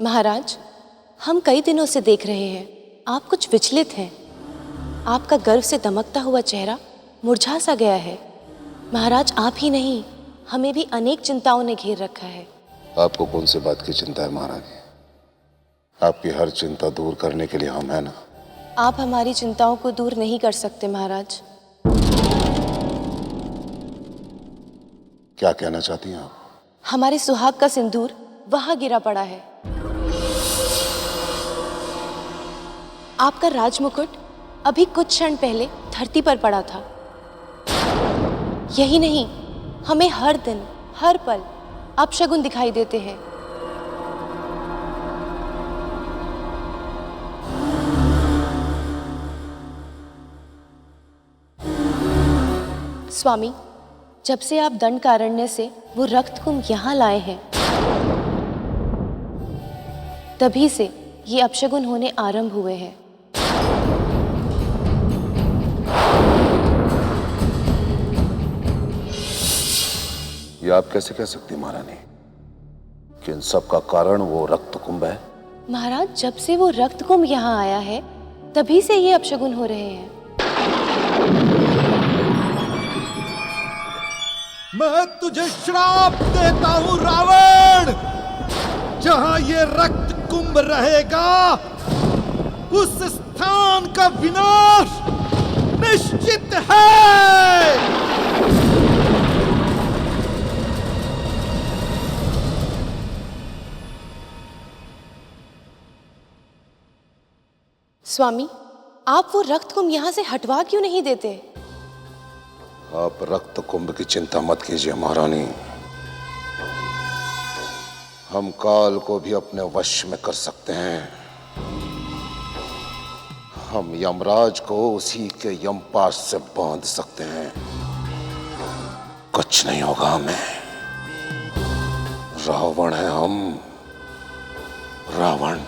महाराज, हम कई दिनों से देख रहे हैं आप कुछ विचलित हैं। आपका गर्व से दमकता हुआ चेहरा मुरझा सा गया है। महाराज, आप ही नहीं, हमें भी अनेक चिंताओं ने घेर रखा है। आपको कौन सी बात की चिंता है महाराज? आपकी हर चिंता दूर करने के लिए हम हैं ना। आप हमारी चिंताओं को दूर नहीं कर सकते महाराज। क्या कहना चाहती हैं आप? हमारे सुहाग का सिंदूर वहां गिरा पड़ा है। आपका राजमुकुट अभी कुछ क्षण पहले धरती पर पड़ा था। यही नहीं, हमें हर दिन हर पल अपशगुन दिखाई देते हैं। स्वामी, जब से आप दंडकारण्य से वो रक्त कुंभ यहाँ लाए हैं, तभी से ये अपशगुन होने आरंभ हुए हैं। ये आप कैसे कह सकती महारानी कि इन सब का कारण वो रक्त कुंभ है? महाराज, जब से वो रक्त कुंभ यहाँ आया है, तभी से ये अपशगुन हो रहे हैं। मैं तुझे श्राप देता हूं रावण। जहां ये रक्त कुंभ रहेगा, उस स्थान का विनाश निश्चित है। स्वामी, आप वो रक्त कुंभ यहाँ से हटवा क्यों नहीं देते? आप रक्त कुंभ की चिंता मत कीजिए महारानी। हम काल को भी अपने वश में कर सकते हैं। हम यमराज को उसी के यमपाश से बांध सकते हैं। कुछ नहीं होगा हमें। रावण है हम, रावण।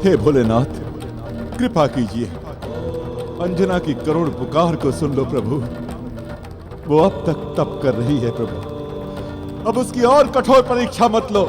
हे भोलेनाथ, कृपा कीजिए। अंजना की करुण पुकार को सुन लो प्रभु। वो अब तक तप कर रही है प्रभु। अब उसकी और कठोर परीक्षा मत लो।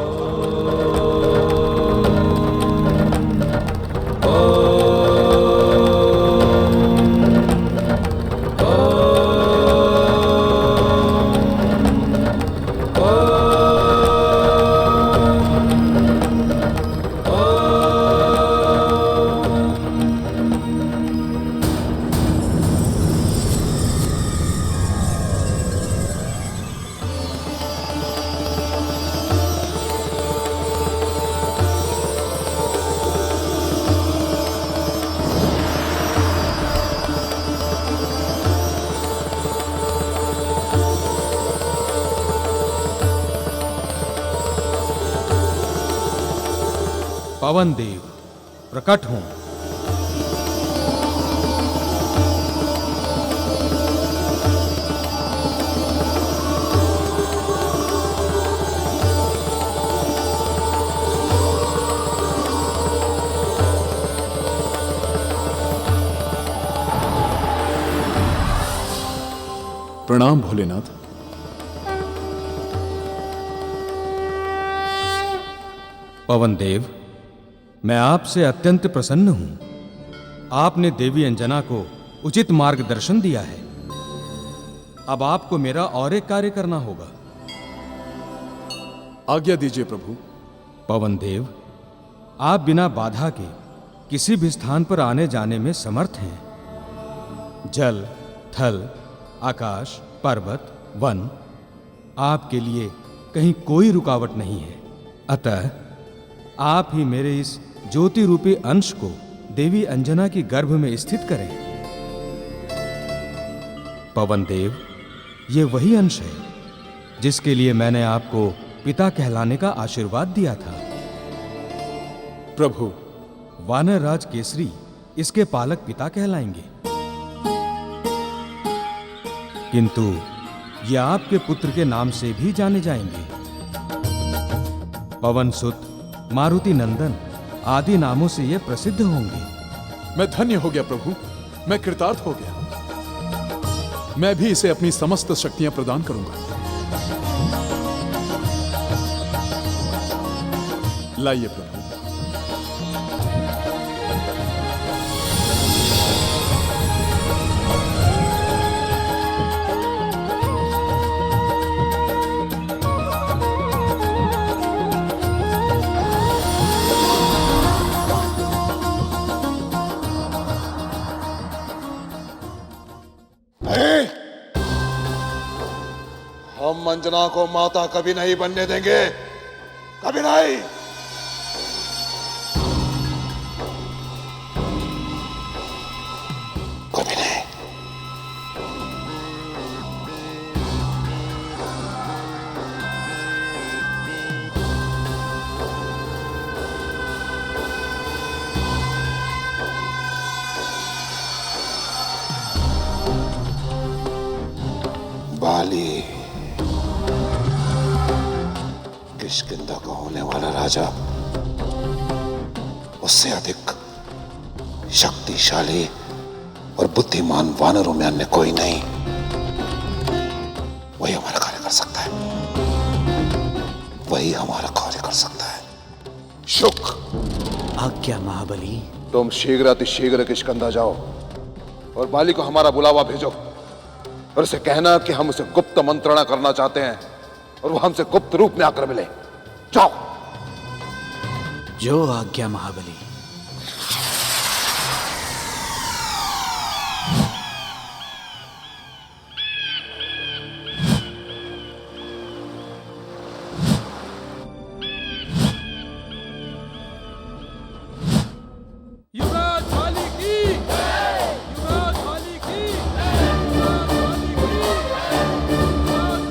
पवन देव प्रकट हों। प्रणाम भोलेनाथ। पवन देव, मैं आपसे अत्यंत प्रसन्न हूं। आपने देवी अंजना को उचित मार्गदर्शन दिया है। अब आपको मेरा और एक कार्य करना होगा। आज्ञा दीजिए प्रभु। पवन देव, आप बिना बाधा के किसी भी स्थान पर आने जाने में समर्थ हैं। जल, थल, आकाश, पर्वत, वन, आपके लिए कहीं कोई रुकावट नहीं है। अतः आप ही मेरे इस ज्योति रूपी अंश को देवी अंजना की गर्भ में स्थित करें। पवन देव, ये वही अंश है जिसके लिए मैंने आपको पिता कहलाने का आशीर्वाद दिया था। प्रभु, वानर राज केसरी इसके पालक पिता कहलाएंगे, किंतु ये आपके पुत्र के नाम से भी जाने जाएंगे। पवन सुत, मारुति नंदन आदि नामों से ये प्रसिद्ध होंगे। मैं धन्य हो गया प्रभु। मैं कृतार्थ हो गया। मैं भी इसे अपनी समस्त शक्तियां प्रदान करूंगा। लाइए प्रभु। हम अंजना को माता कभी नहीं बनने देंगे, कभी नहीं। कभी नहीं। बाली किष्किंधा का होने वाला राजा उससे अधिक शक्तिशाली और बुद्धिमान वानरों में अन्य कोई नहीं। वही हमारा कार्य कर सकता है, वही हमारा कार्य कर सकता है। शुक, आज्ञा महाबली। तुम शीघ्र अतिशीघ्र किष्किंधा जाओ और बाली को हमारा बुलावा भेजो और उसे कहना कि हम उसे गुप्त मंत्रणा करना चाहते हैं और वो हमसे गुप्त रूप में आकर मिले। जाओ। जो आज्ञा महाबली। युवराज बाली की, युवराज बाली की, युवराज बाली की, युवराज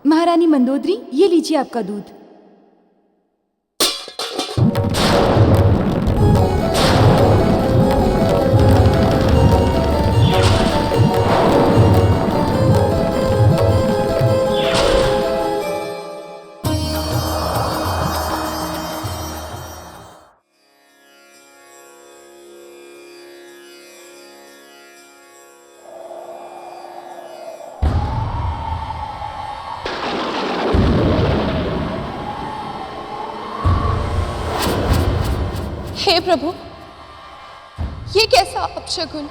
महारानी मंदोदरी, ये लीजिए आपका दूध। हे प्रभु, ये कैसा अपशकुन?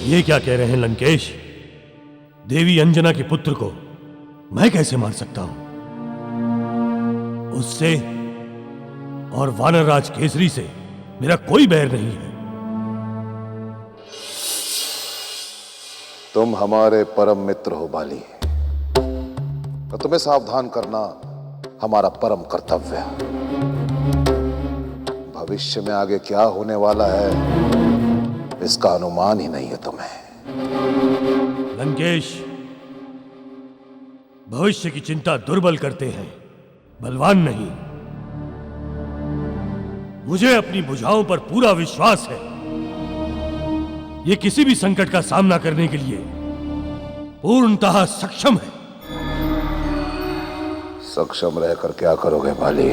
ये क्या कह रहे हैं लंकेश? देवी अंजना के पुत्र को मैं कैसे मार सकता हूं? उससे और वानरराज केसरी से मेरा कोई बैर नहीं है। तुम हमारे परम मित्र हो बाली, तो तुम्हें सावधान करना हमारा परम कर्तव्य है। भविष्य में आगे क्या होने वाला है इसका अनुमान ही नहीं है तुम्हें। लंकेश, भविष्य की चिंता दुर्बल करते हैं, बलवान नहीं। मुझे अपनी भुजाओं पर पूरा विश्वास है। ये किसी भी संकट का सामना करने के लिए पूर्णतः सक्षम है। सक्षम रहकर क्या करोगे बाली?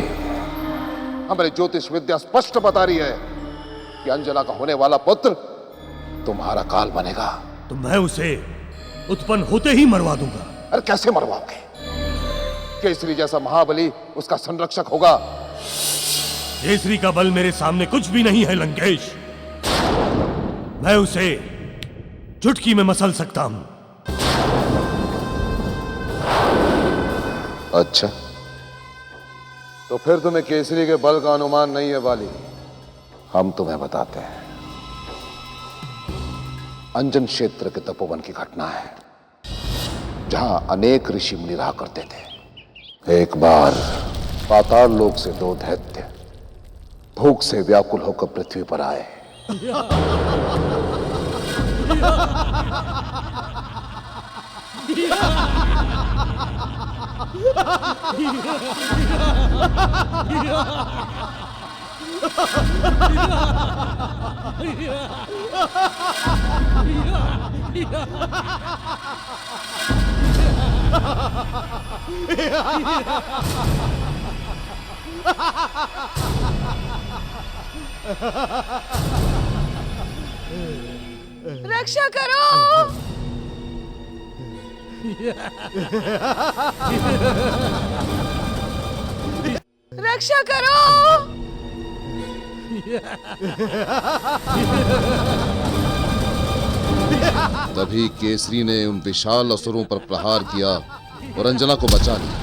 हमारी ज्योतिष विद्या स्पष्ट बता रही है कि अंजना का होने वाला पुत्र तुम्हारा काल बनेगा। तो मैं उसे उत्पन्न होते ही मरवा दूंगा। अरे कैसे मरवाओगे? केसरी जैसा महाबली उसका संरक्षक होगा। केसरी का बल मेरे सामने कुछ भी नहीं है लंकेश। मैं उसे चुटकी में मसल सकता हूं। अच्छा, तो फिर तुम्हें केसरी के बल का अनुमान नहीं है बाली। हम तुम्हें बताते हैं। अंजन क्षेत्र के तपोवन की घटना है, जहां अनेक ऋषि मुनि रहा करते थे। एक बार पाताल लोक से दो दैत्य भूख से व्याकुल होकर पृथ्वी पर आए। रक्षा करो। रक्षा करो। तभी केसरी ने उन विशाल असुरों पर प्रहार किया और अंजना को बचा लिया।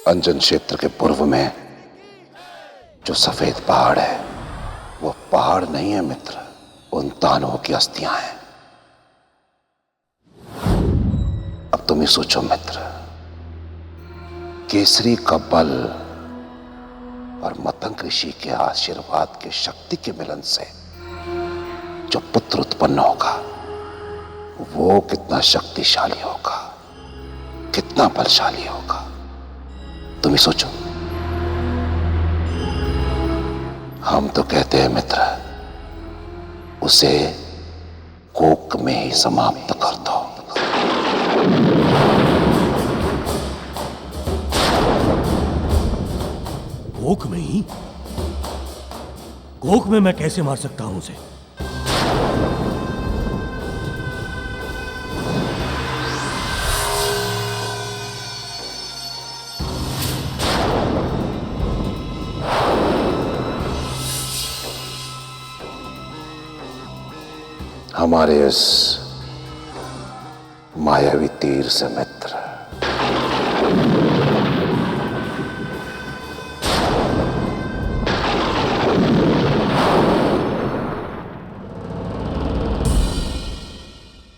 अंजन क्षेत्र के पूर्व में जो सफेद पहाड़ है वो पहाड़ नहीं है मित्र, उन दानवों की अस्थियां हैं। अब तुम ही सोचो मित्र, केसरी का बल और मतंग ऋषि के आशीर्वाद की शक्ति के मिलन से जो पुत्र उत्पन्न होगा वो कितना शक्तिशाली होगा, कितना बलशाली होगा, तुम ही सोचो। हम तो कहते हैं मित्र, उसे कोक में ही समाप्त कर दो। कोक में ही? कोक में मैं कैसे मार सकता हूं उसे? हमारे इस मायावी तीर से मित्र।